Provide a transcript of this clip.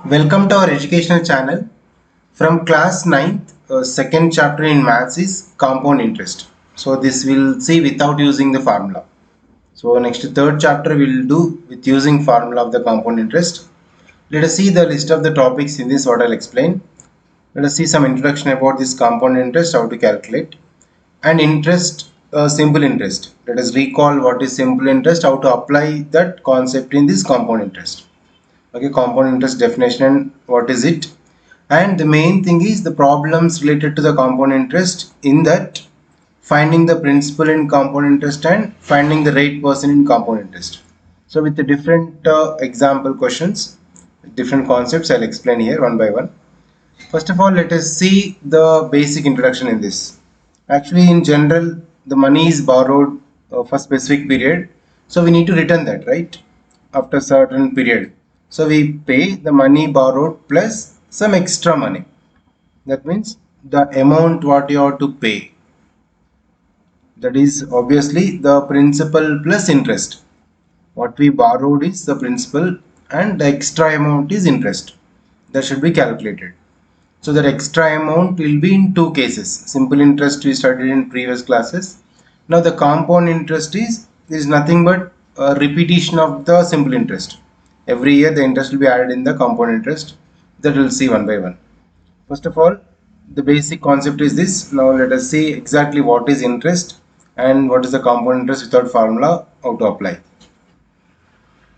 Welcome to our educational channel. From class ninth, second chapter in maths is compound interest. So this we'll see without using the formula. So next third chapter we'll do with using formula of the compound interest. Let us see the list of the topics in this what I'll explain. Let us see some introduction about this compound interest, how to calculate. And interest, simple interest. Let us recall what is simple interest, how to apply that concept in this compound interest. Okay, compound interest definition and what is it, and the main thing is the problems related to the compound interest, in that finding the principal in compound interest and finding the right person in compound interest. So with the different example questions, different concepts, I'll explain here one by one. First of all, let us see the basic introduction in this. Actually, in general, the money is borrowed for specific period, so we need to return that, right, after certain period. So we pay the money borrowed plus some extra money. That means the amount what you have to pay. That is obviously the principal plus interest. What we borrowed is the principal and the extra amount is interest. That should be calculated. So that extra amount will be in two cases. Simple interest we studied in previous classes. Now the compound interest is nothing but a repetition of the simple interest. Every year the interest will be added in the compound interest. That we'll see one by one. First of all, the basic concept is this. Now let us see exactly what is interest and what is the compound interest without formula, how to apply.